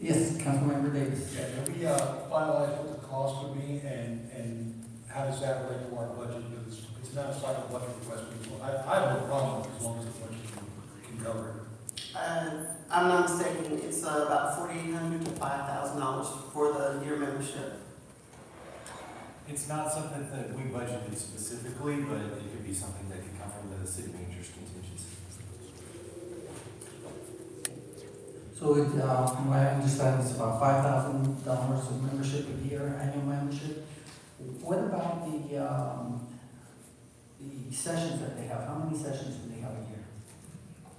Yes, Councilmember Davis. Yeah, can we finalize what the cost would be and how does that relate to our budget? Because it's not a cycle budget request, I have no problem with it as long as the budget can cover it. I'm not mistaken, it's about $4,800 to $5,000 for the year membership. It's not something that we budgeted specifically, but it could be something that could come from the city manager's contingency. So it, from what I understand, it's about $5,000 of membership a year, annual membership. What about the sessions that they have? How many sessions do they have a year?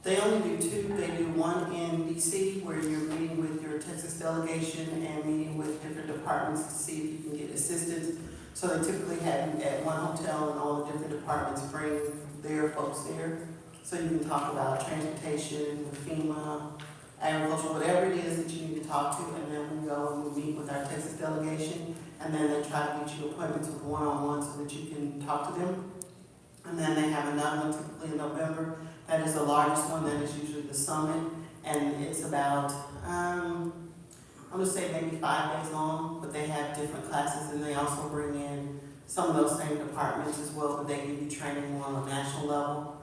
They only do two. They do one in DC where you're meeting with your Texas delegation and meeting with different departments to see if you can get assistance. So they typically have you at one hotel and all the different departments bring their folks there. So you can talk about transportation, FEMA, agriculture, whatever it is that you need to talk to, and then we go and we meet with our Texas delegation, and then they try to get you appointments with one-on-one so that you can talk to them. And then they have another one typically in November. That is the largest one, that is usually the summit, and it's about, I'm gonna say maybe 5 days long, but they have different classes, and they also bring in some of those same departments as well, but they give you training more on a national level,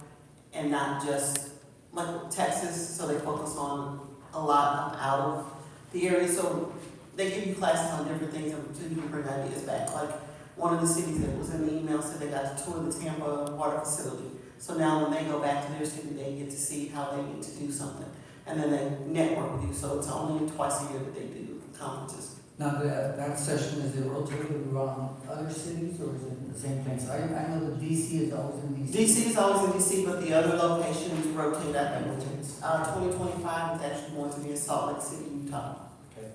and not just like Texas, so they focus on a lot out of the area, so they give you classes on different things until you can bring ideas back. Like one of the cities that was in the email said they got to tour the Tampa water facility. So now when they go back to their city, they get to see how they need to do something. And then they network with you, so it's only twice a year that they do conferences. Now, that session, is it rotated around other cities or is it in the same place? I know that DC is always in DC. DC is always in DC, but the other locations rotate. I think 2025 is actually going to be in Salt Lake City, Utah. Okay.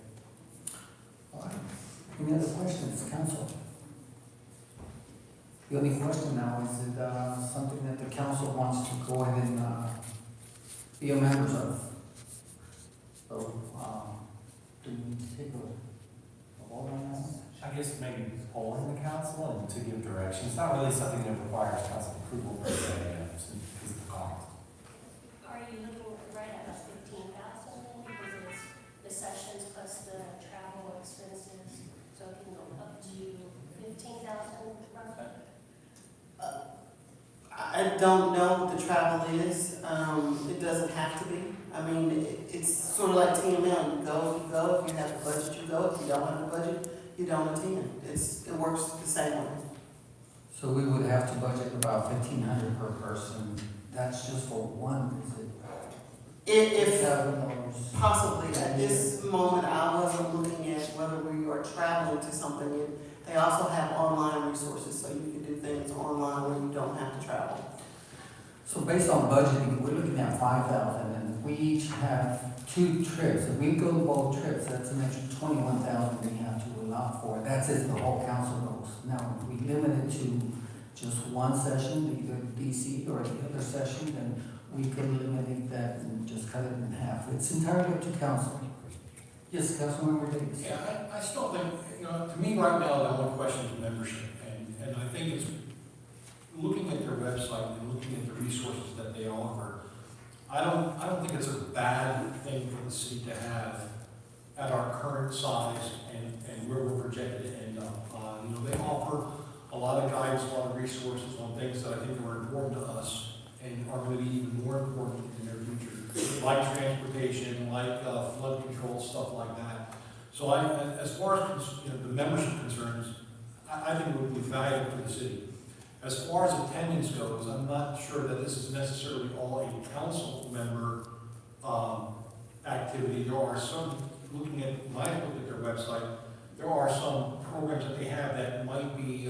All right. Any other questions, council? The only question now is it something that the council wants to go ahead and be a member of? So, do we need to take a vote on that? I guess maybe polling the council and to give direction. It's not really something that requires council approval per se, because of the cost. Are you looking right at 15,000 because it's the sessions plus the travel expenses, so it can go up to 15,000 roughly? I don't know what the travel is. It doesn't have to be. I mean, it's sort of like TML. You go, if you go. If you have a budget, you go. If you don't have a budget, you don't attend. It works the same way. So we would have to budget about $1,500 per person. That's just for one visit. If $7. possibly at this moment, I wasn't looking at whether we are traveling to something. They also have online resources, so you can do things online where you don't have to travel. So based on budgeting, we're looking at 5,000, and if we each have 2 trips, if we go both trips, that's an extra 21,000 we have to allow for. That's if the whole council goes. Now, if we limit it to just one session, either DC or the other session, then we could eliminate that and just cut it in half. It's entirely up to council. Yes, Councilmember Davis. Yeah, I still think, to me right now, the only question is membership, and I think it's looking at their website and looking at the resources that they offer. I don't think it's a bad thing for the city to have at our current size and where we're projected to end up. They offer a lot of guidance, a lot of resources on things that I think are important to us and are going to be even more important in their future, like transportation, like flood control, stuff like that. So as far as the membership concerns, I think it would be valuable to the city. As far as attendance goes, I'm not sure that this is necessarily all a council member activity. There are some, looking at their website, there are some programs that they have that might be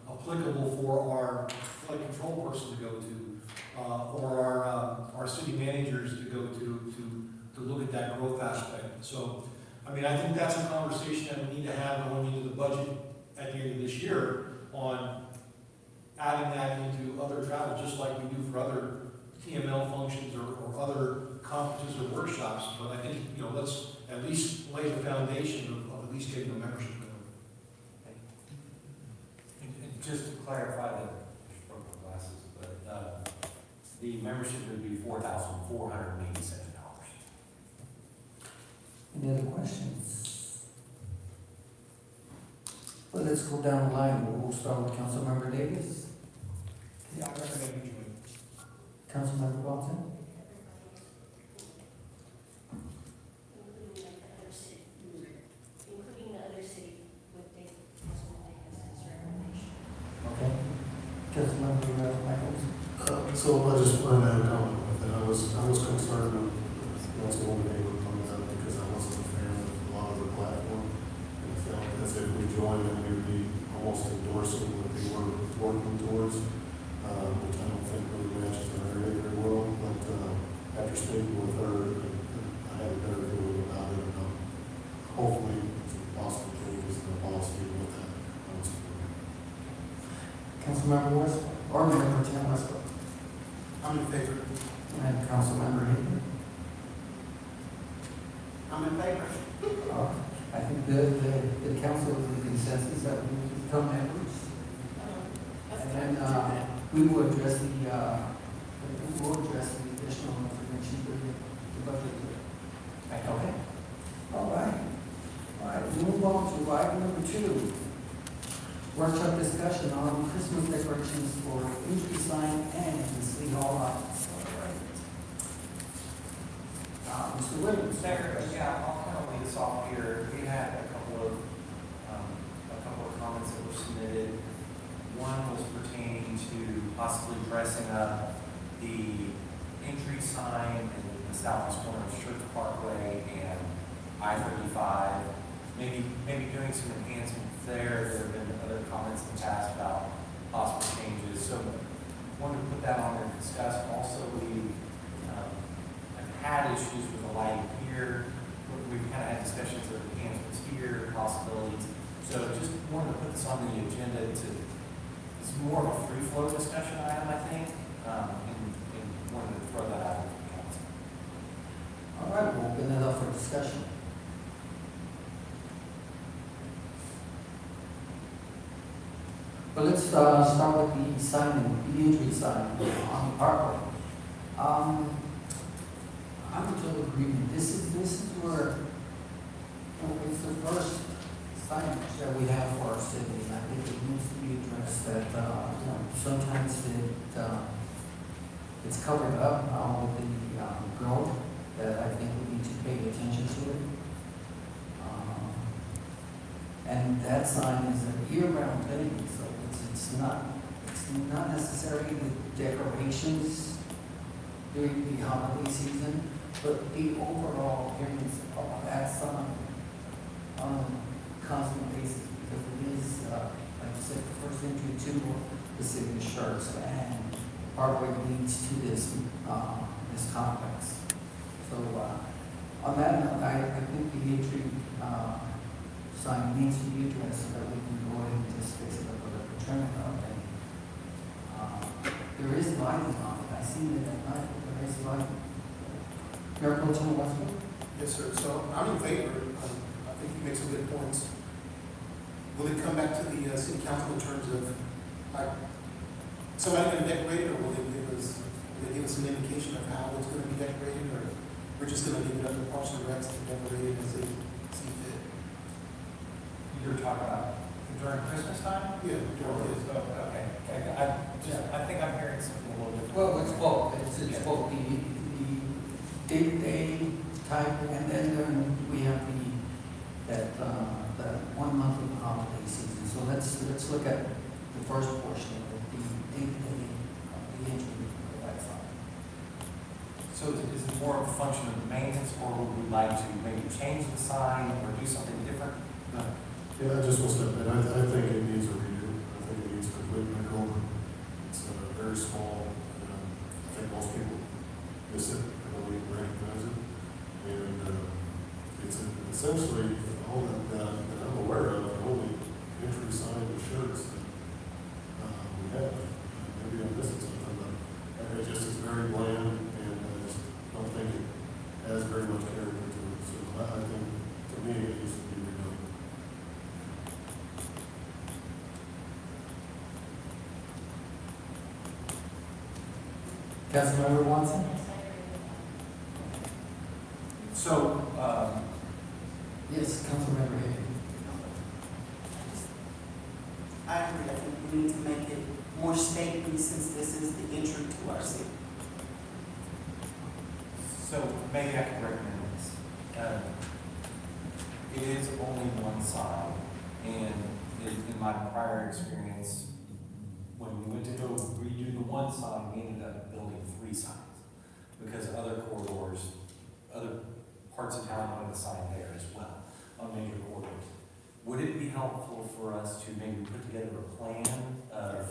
applicable for our flood control person to go to, or our city managers to go to look at that growth aspect. So, I mean, I think that's a conversation that we need to have going into the budget at the end of this year on adding that into other travel, just like we do for other TML functions or other conferences or workshops. But I think, let's at least lay the foundation of at least getting a membership going. And just to clarify the glasses, but the membership would be $4,487. Any other questions? Well, let's go down the line. We'll start with Councilmember Davis. Yeah, I recommend you join. Councilmember Watson. Including the other city with the Councilman Davis's recommendation. Okay. Councilmember Michaels. So I just wanted to have a comment with that. I was concerned of what's going on coming out because I wasn't a fan of a lot of the platform. And I felt as if we joined it, we'd be almost endorsing what they were working towards, which I don't think really matches our area very well. But after speaking with her, I had a better feeling about it. And hopefully, some possible changes in the policy with that. Councilmember West, or Member Tim Westbrook. I'm in favor. And Councilmember Hayden. I'm in favor. I think the council is in consensus that we become members. And then, we will address the additional information for the budget. Okay? All right. All right, we move on to item number 2. Workshop discussion on Christmas decorations for entry sign and the city hall lights. All right. Mr. Williams. Yeah, I'll kind of lead us off here. We had a couple of comments that were submitted. One was pertaining to possibly dressing up the entry sign in the southwest corner of Schertz Parkway and I-35. Maybe doing some enhancements there. There have been other comments in the past about possible changes. So wanted to put that on there and discuss. Also, we have had issues with the lighting here. We've kind of had discussions of enhancements here, possibilities. So just wanted to put this on the agenda to, it's more of a free flow discussion item, I think, and wanted to throw that out to the council. All right, we'll open it up for discussion. But let's start with the sign, the entry sign on the parkway. I'm in total agreement. This is where, it's the first signage that we have for our city. And I think it needs to be addressed that, sometimes it's covered up with the growth that I think we need to pay attention to it. And that sign is a year-round thing, so it's not necessarily the decorations during the holiday season, but the overall appearance of that sign on a constant basis, because it is, like I said, the first entry to the city of Schertz, and Parkway leads to this complex. So, on that note, I think the entry sign needs to be addressed so that we can go ahead and just fix it up with a trim it up. And there is lighting on it. I seen it at night, but there is lighting. Mayor Pro Tem Westbrook? Yes, sir. So I'm in favor. I think you make some good points. Will it come back to the city council in terms of, like, somebody going to decorate it, or will they give us an indication of how it's going to be decorated, or we're just going to leave it up to Parks and Recs to decorate it as they see fit? You're talking about during Christmas time? Yeah, Okay. I think I'm hearing something a little different. Well, it's both. It's both the day-to-day type, and then we have that 1 month of the holiday season. So let's look at the first portion of it, the day-to-day of the entry of that sign. So is it more of a function of maintenance, or would we like to maybe change the sign or do something different? Yeah, I just want to step in. I think it needs a redo. I think it needs a complete makeover. It's very small. I think most people miss it. They don't even recognize it. And it's essentially all that I'm aware of, the only entry sign with Schertz that we have. Maybe I'm missing something, but it just is very bland, and I just don't think it has very much character to it. So I think, to me, it needs to be redone. Councilmember Watson? So, Yes, Councilmember Hayden. I agree, I think we need to make it more stately since this is the entry to our city. So maybe I can recommend this. It is only one side, and in my prior experience, when we went to go redo the one side, we ended up building 3 signs, because other corridors, other parts of town wanted a sign there as well, on major corridors. Would it be helpful for us to maybe put together a plan of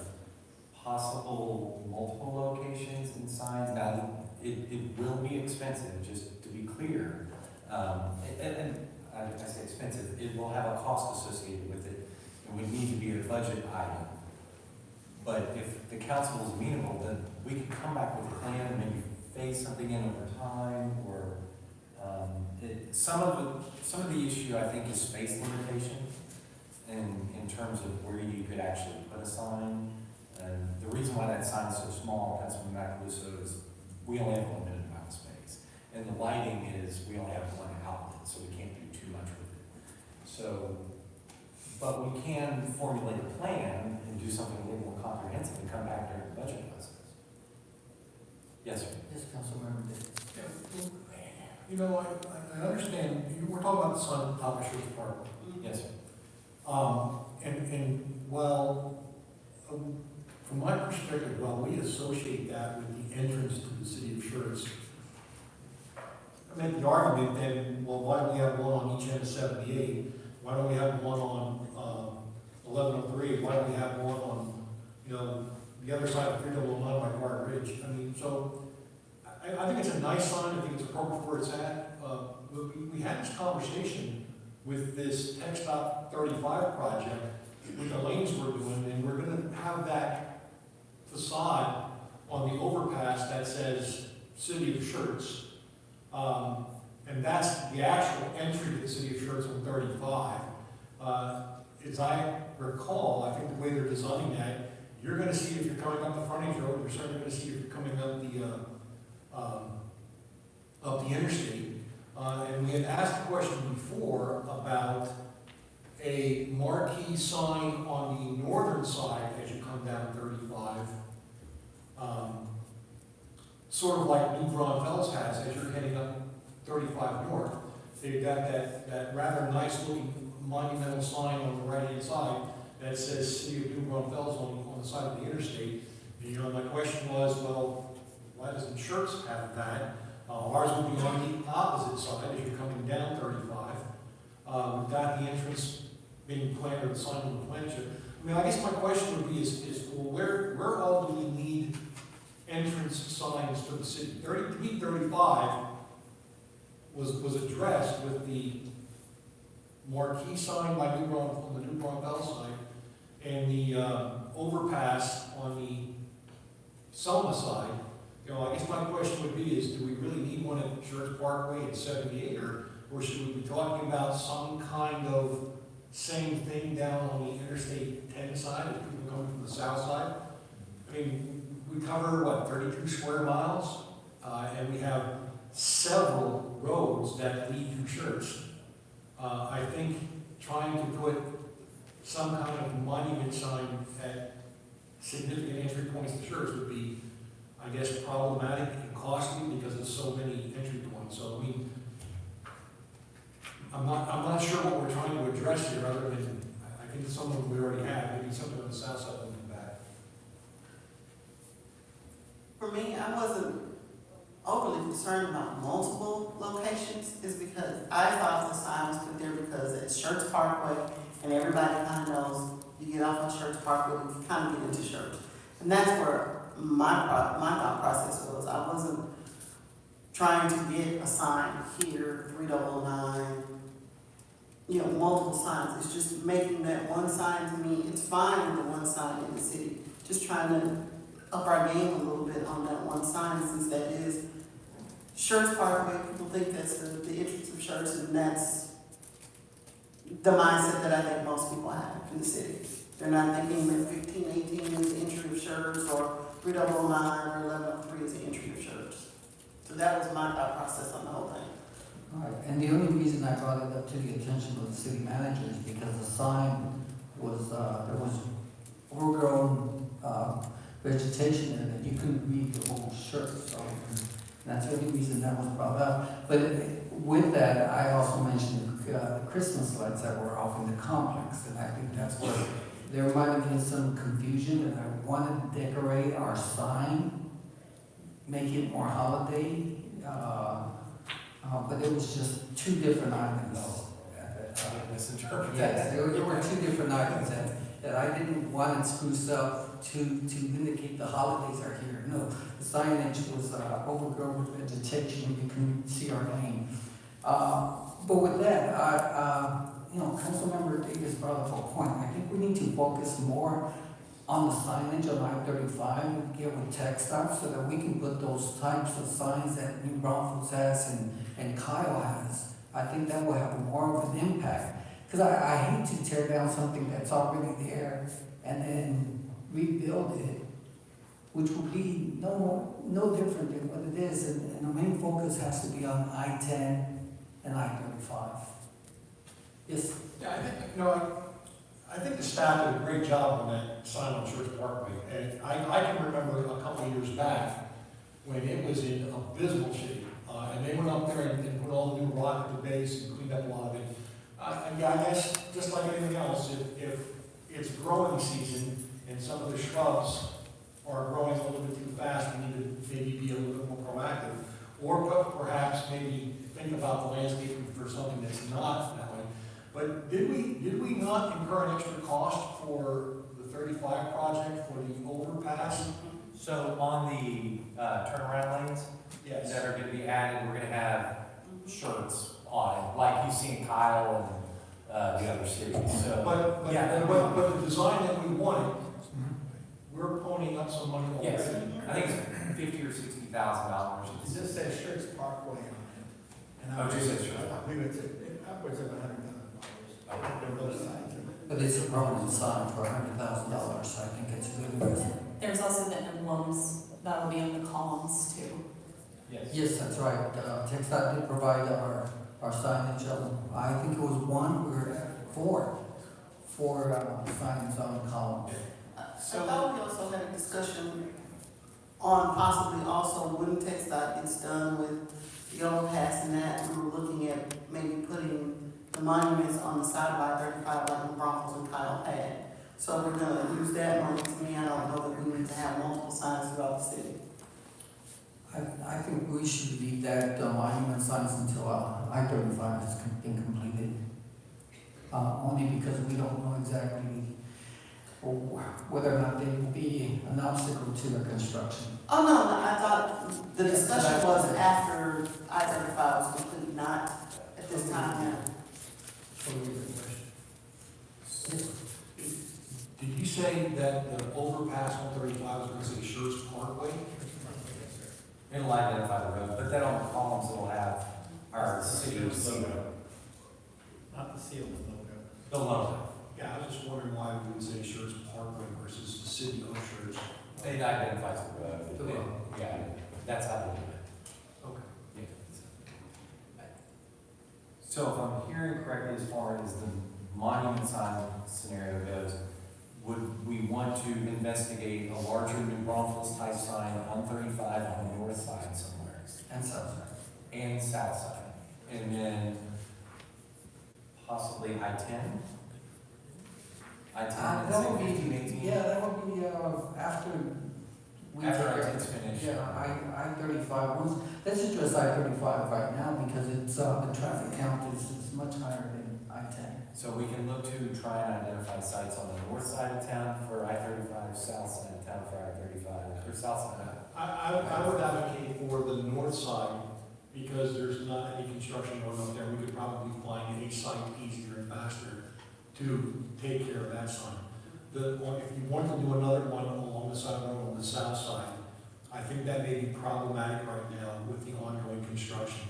possible multiple locations and signs? Now, it will be expensive, just to be clear. And I say expensive, it will have a cost associated with it. It would need to be a budget item. But if the council is amenable, then we can come back with a plan and maybe phase something in over time, or some of the issue, I think, is space limitation in terms of where you could actually put a sign. And the reason why that sign is so small, Councilman Macaluso, is we only have a limited amount of space. And the lighting is, we only have one outlet, so we can't do too much with it. So, but we can formulate a plan and do something a little more comprehensive and come back during the budget process. Yes, sir. Yes, Councilmember Davis. You know, I understand, we're talking about the sign at the top of Schertz Park. Yes, sir. And while, from my perspective, while we associate that with the entrance to the city of Schertz, I make the argument then, well, why don't we have one on each end of 78? Why don't we have one on 1103? Why don't we have one on, the other side of 3009 by Guard Ridge? I mean, so I think it's a nice sign. I think it's appropriate where it's at. We had this conversation with this Tech Stop 35 project with the lanes we're doing, and we're going to have that facade on the overpass that says City of Schertz. And that's the actual entry to the City of Schertz on 35. As I recall, I think the way they're designing that, you're going to see if you're coming up the frontage road, you're certainly going to see if you're coming up the interstate. And we had asked a question before about a marquee sign on the northern side as you come down 35, sort of like New Braunfels has as you're heading up 35 north. They've got that rather nice looking monumental sign on the right hand side that says City of New Braunfels on the side of the interstate. And, my question was, well, why doesn't Schertz have that? Ours would be on the opposite side as you're coming down 35. We've got the entrance being planned, or the sign on the plan. I mean, I guess my question would be well, where all do we need entrance signs to the city? 35 was addressed with the marquee sign by on the New Braunfels side, and the overpass on the Selma side. I guess my question would be do we really need one at Schertz Parkway at 78, or should we be talking about some kind of same thing down on the Interstate 10 side as people coming from the south side? I mean, we cover, 32 square miles, and we have several roads that lead to Schertz. I think trying to put some kind of monument sign at significant entry points to Schertz would be, I guess, problematic and costly because of so many entry points. So, I mean, I'm not sure what we're trying to address here, other than, I think some of them we already have, maybe something on the south side looking back. For me, I wasn't overly concerned about multiple locations, is because I thought the sign was put there because it's Schertz Parkway, and everybody kind of knows you get off on Schertz Parkway, you kind of get into Schertz. And that's where my thought process was. I wasn't trying to get a sign here, 3009, multiple signs. It's just making that one sign. To me, it's fine with the one sign in the city. Just trying to up our game a little bit on that one sign, since that is Schertz Parkway. People think that's the entrance of Schertz, and that's the mindset that I think most people have in the city. They're not thinking that 1518 is the entry of Schertz, or 3009 or 1103 is the entry of Schertz. So that was my thought process on the whole thing. Right, and the only reason I brought it up to the attention of the city manager is because the sign was, there was overgrown, vegetation in it, that you couldn't read the whole shirt, so that's the only reason that was brought up. But with that, I also mentioned the Christmas lights that were off in the complex, and I think that's where there might have been some confusion, and I wanted to decorate our sign, make it more holiday, but it was just two different items. I misinterpreted Yes, that. there were two different items that I didn't want to spruce up to indicate the holidays are here. No, the signage was overgrown with vegetation, you couldn't see our name. But with that, Councilmember Davis brought up a point. I think we need to focus more on the signage on I-35 and get with tech stuff so that we can put those types of signs that New Braunfels has and Kyle has. I think that will have more of an impact. Because I hate to tear down something that's already there and then rebuild it, which will be no different than what it is. And the main focus has to be on I-10 and I-35. Yes? Yeah, I think the staff did a great job on that sign on Church Parkway. And I can remember a couple of years back when it was in abysmal shape. And they went up there and put all the new rock at the base and cleaned up a lot of it. I guess, just like anything else, if it's growing season and some of the shrubs are growing a little bit too fast, we need to maybe be a little bit more proactive. Or perhaps maybe think about the landscaping for something that's not that way. But did we not incur an extra cost for the 35 project for the overpass? So on the turnaround lanes Yes. that are gonna be added, we're gonna have shirts on it, like you see in Kyle and the other cities, so. But Yeah. the design that we wanted, we're ponying up some money already. Yes, I think it's $50,000 or $60,000. It just says Schertz Parkway on it. And Oh, it just says Schertz. I believe it's upwards of $100,000. But it's a permanent sign for $100,000, so I think it's a good investment. There's also the emblems that'll be on the columns too. Yes, that's right. TechStop did provide our signage. I think it was one, we were at four signs on the column. I thought we also had a discussion on possibly also when TechStop gets done with the overpass and that, we were looking at maybe putting the monuments on the side of I-35 like the Broncos and Kyle had. So if we're gonna use that money, to me, I don't know that we need to have multiple signs throughout the city. I think we should leave that monument signs until I-35 has been completed. Only because we don't know exactly whether or not they will be an obstacle to the construction. Oh, no, I thought the discussion was after I-35 was complete, not at this time now. Did you say that the overpass on 35 was going to say Schertz Parkway? It'll identify the road, but then on the columns, it'll have our city logo. Not the seal, the logo. The logo. Yeah, I was just wondering why we would say Schertz Parkway versus the city of Schertz. It identifies the road. The road. Yeah, that's how they do it. Okay. Yeah. So if I'm hearing correctly, as far as the monument sign scenario goes, would we want to investigate a larger New Braunfels type sign on 35 on the north side somewhere? And south side. And south side? And then possibly I-10? I-10 That would and be, 18? yeah, that would be after we After take care- I-10's finished. Yeah, I-35, let's address I-35 right now because it's, the traffic count is much higher than I-10. So we can look to try and identify sites on the north side of town for I-35, south side of town for I-35, or south side. I would advocate for the north side because there's not any construction going up there. We could probably find a site easier and faster to take care of that sign. If you want to do another one along the side of the road on the south side, I think that may be problematic right now with the ongoing construction.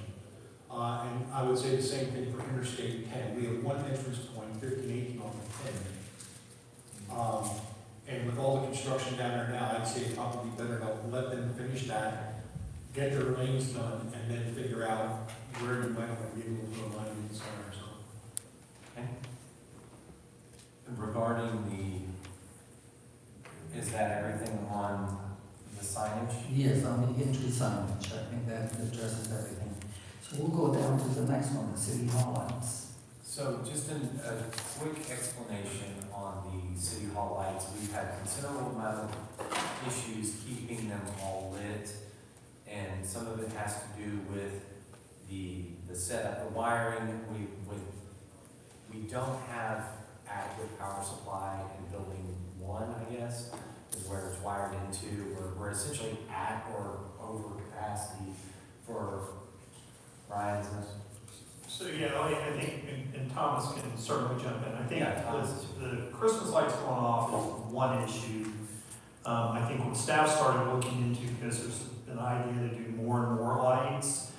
And I would say the same thing for Interstate 10. We have one entrance point, 1518 on the 10. And with all the construction down there now, I'd say it's probably better to let them finish that get their lanes done, and then figure out where you might want to be able to put a line in somewhere, so. Regarding is that everything on the signage? Yes, on the entry signage, I think that addresses everything. So we'll go down to the next one, the city hall lights. So just a quick explanation on the city hall lights. We've had considerable amount of issues keeping them all lit, and some of it has to do with the setup, the wiring. We don't have adequate power supply in building 1, I guess, is where it's wired into. We're essentially at or over capacity for Ryan's. So, yeah, I think, and Thomas can certainly jump in. I think Yeah, Thomas. the Christmas lights going off is one issue. I think when staff started looking into, because there's an idea to do more and more lights.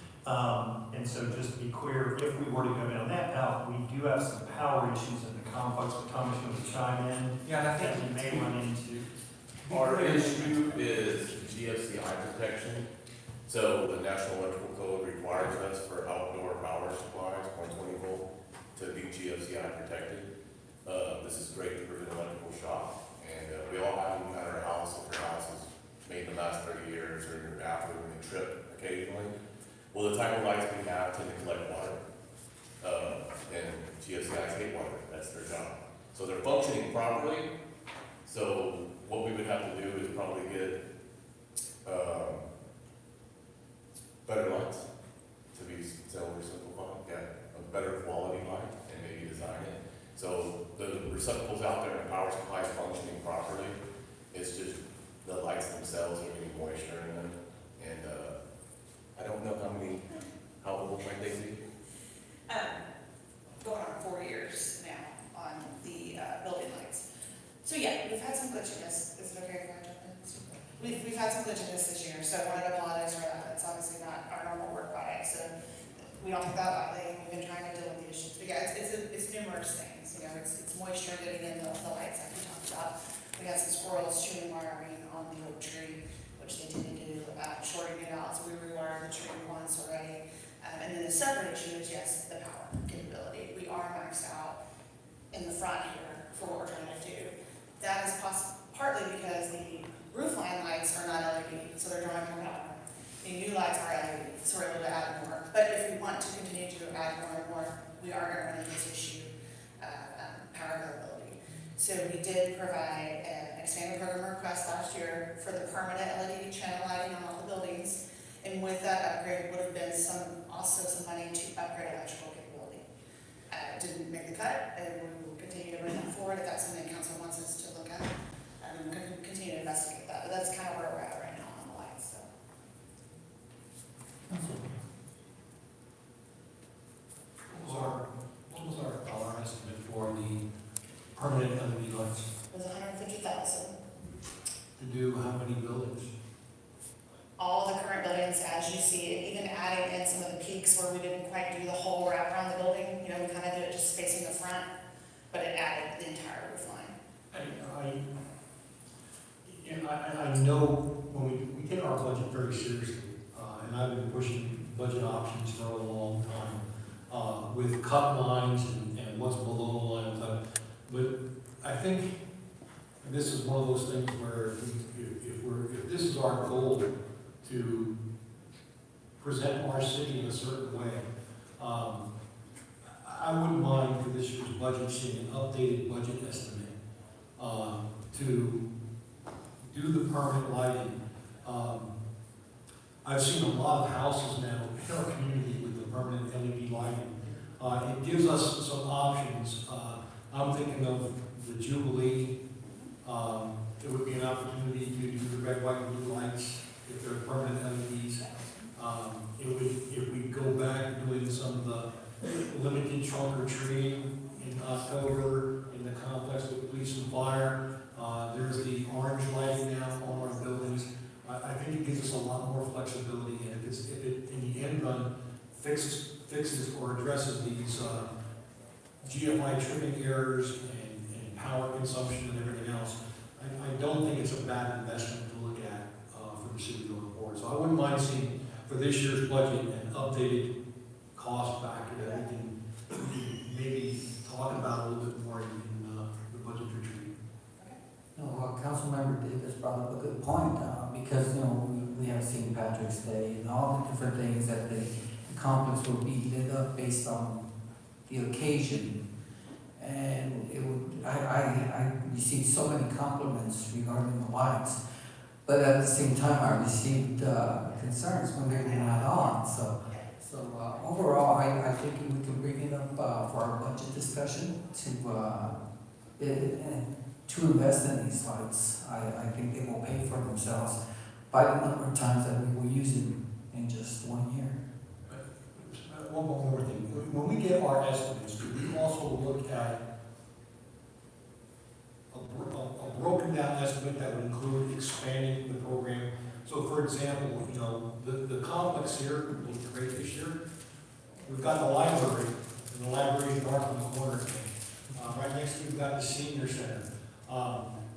And so just to be clear, if we were to go down that path, we do have some power issues in the complex, but Thomas, you want to chime in? Yeah, and I That think we may run into. Our issue is GFCI protection. So the National Electrical Code requires us for outdoor power supplies, 120 volt, to be GFCI protected. This is great to prevent electrical shock. And we all have them at our house. If your house is made in the last 30 years, or in your bathroom and you trip occasionally. Well, the type of lights we have tend to collect water. And GFCIs hate water. That's their job. So they're functioning properly. So what we would have to do is probably get better lights, to be oversimplified, a better quality light, and maybe design it. So the receptacles out there and power supply is functioning properly. It's just the lights themselves are getting moisture in them. And I don't know how old might they be? Going on 4 years now on the building lights. So yeah, we've had some glitchiness. Is it okay if I jump in? We've had some glitchiness this year, so I wanted to apologize for that. It's obviously not our normal work product, so we don't take that lightly. We've been trying to deal with the issues. But yeah, it's numerous things. You know, it's moisture getting in the lights like we talked about. We got some squirrels chewing wiring on the oak tree, which they tend to do, shorting it out. So we rewired the tree once already. And then the separate issue is, yes, the power capability. We are maxed out in the front here for what we're trying to do. That is partly because the roof line lights are not LED, so they're drawing more power. The new lights are LED, so we're able to add more. But if we want to continue to add more and more, we are going to run into this issue, power availability. So we did provide an expanded program request last year for the permanent LED channel lighting on all the buildings. And with that upgrade would have been also some money to upgrade electrical capability. Didn't make the cut, and we will continue to bring that forward if that's something council wants us to look at. And we'll continue to investigate that, but that's kind of where we're at right now on the lights, so. What was our dollar estimate for the permanent LED lights? It was $150,000. To do how many buildings? All the current buildings as you see it, even adding in some of the peaks where we didn't quite do the whole wrap around the building. You know, we kind of did it just facing the front, but it added the entire roof line. I know when we take our budget very seriously, and I've been pushing budget options for a long time, with cut lines and what's below the line, but I think this is one of those things where if this is our goal to present our city in a certain way, I wouldn't mind for this year's budget seeing an updated budget estimate to do the permanent lighting. I've seen a lot of houses now in our community with the permanent LED lighting. It gives us some options. I'm thinking of the Jubilee. It would be an opportunity to do the red, white, and blue lights if they're permanent LEDs. If we go back doing some of the limited trunk or treating in October in the complex with police and fire, there's the orange lighting now on our buildings. I think it gives us a lot more flexibility, and if it in the end run fixes or addresses these GFI trimming errors and power consumption and everything else, I don't think it's a bad investment to look at for the city going forward. So I wouldn't mind seeing for this year's budget and updated cost factor that we can maybe talk about a little bit more in the budget retreat. No, well, Councilmember Davis brought up a good point, because, we have St. Patrick's Day and all the different things that the complex will be lit up based on the occasion. And it would, I received so many compliments regarding the lights, but at the same time, I received concerns when they were not on, so overall, I think we can bring it up for our budget discussion to invest in these lights. I think they will pay for themselves by the number of times that we will use it in just 1 year. One more thing, when we get our estimates, do we also look at a broken down estimate that would include expanding the program? So for example, the complex here, looks great this year. We've got the library, and the library is dark in the corner. Right next to it, we've got the senior center.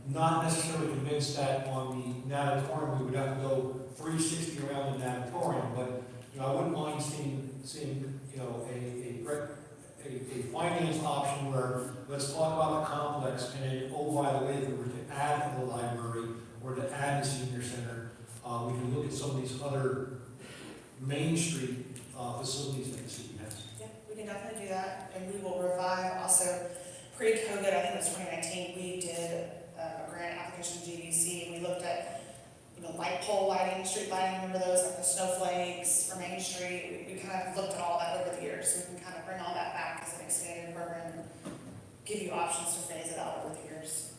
Not necessarily convinced that on the natatorium, we would have to go 360 around the natatorium, but, I wouldn't mind seeing, a finance option where, let's talk about the complex, and then, oh, by the way, if we were to add the library, or to add the senior center, we can look at some of these other Main Street, facilities that the city has. Yeah, we can definitely do that, and we will revive also, pre-COVID, I think it was 2019, we did a grant application to GDC, and we looked at, light pole lighting, street lighting, remember those, like the snowflakes for Main Street, we kind of looked at all that over the years, so we can kind of bring all that back as an expanded program, and give you options to phase it out over the years.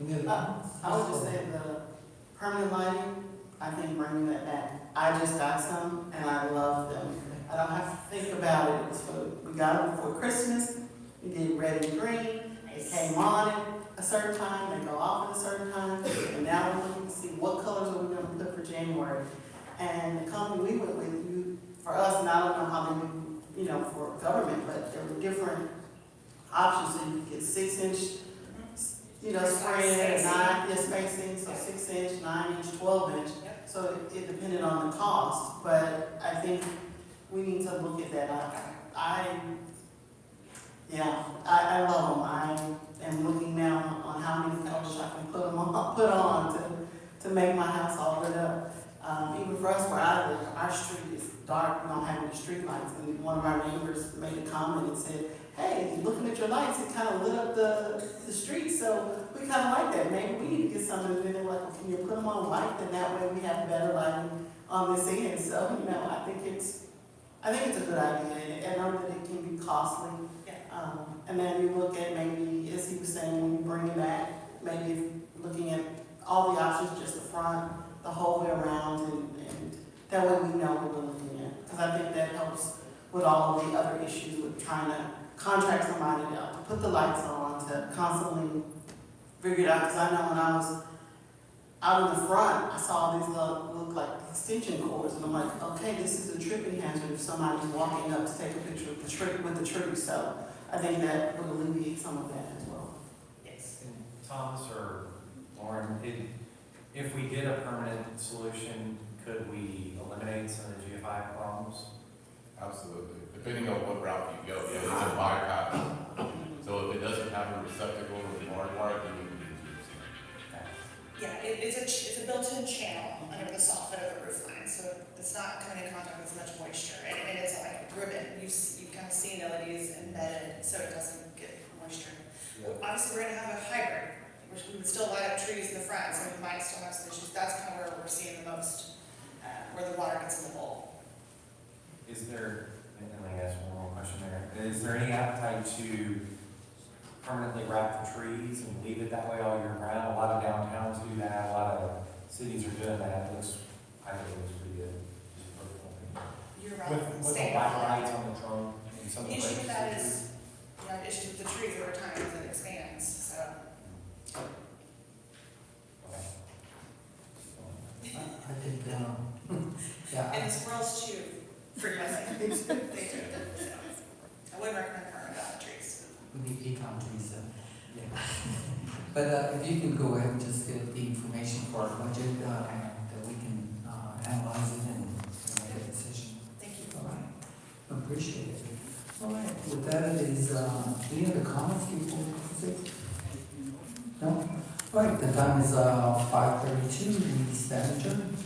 I would just say the permanent lighting, I think bringing that back. I just got some and I love them. I don't have to think about it. We got them before Christmas. We did red and green. They came on at a certain time, they go off at a certain time. And now we're looking to see what colors are we going to put for January. And the company we went with, for us, and I don't know how they do, for government, but there were different options. So you could get 6-inch spread, spacing, so 6-inch, 9-inch, 12-inch. Yep. So it depended on the cost, but I think we need to look at that. I love them. I am looking now on how many colors I can put on to make my house all lit up. Even for us where I live, our street is dark. We don't have any street lights. And one of our neighbors made a comment and said, hey, looking at your lights, it kind of lit up the street, so we kind of like that. Maybe we need to get something. And then they're like, well, can you put them on white? Then that way we have better lighting on this end. So, I think it's a good idea. And I know that it can be costly. Yeah. And then you look at maybe, as he was saying, when you bring it back, maybe looking at all the options, just the front, the whole way around, and that way we know what we're looking at. Because I think that helps with all of the other issues with trying to contract somebody to put the lights on, to constantly figure it out. Because I know when I was out in the front, I saw these look like extension cords, and I'm like, okay, this is a tripping hazard if somebody's walking up to take a picture with the tree. So I think that would alleviate some of that as well. Yes. And Thomas or Lauren, if we did a permanent solution, could we eliminate some of the GFI problems? Absolutely. Depending on what route you go, it's a bypass. So if it doesn't have a receptacle or a hard part, then you can use it. Yeah, it's a built-in channel under the soffit of the roof line, so it's not coming in contact with as much moisture, and it's like a ribbon. You've kind of seen that it is embedded, so it doesn't get moisture. Obviously, we're gonna have a hybrid, which we would still light up trees in the front, so we might still have some issues. That's kind of where we're seeing the most, where the water gets in the bowl. Is there, and let me ask one more question there. Is there any appetite to permanently wrap the trees and leave it that way all year round? A lot of downtowns do that, a lot of cities are doing that. I think it looks pretty good. You're right. With the Stay white on. lights on the trunk and some of The the issue with places. that is, issues with the trees over time as it expands, so. Okay. I think, yeah. And the squirrels too, frequently. They do, so. I wouldn't recommend permanent trees. We need pecan trees, yeah. But if you can go ahead and just get the information for our budget, that we can analyze it and make a decision. Thank you. All right, appreciate it. All right, with that, is, any other comments before we proceed? No? All right, the time is, 5:32, we stand adjourned.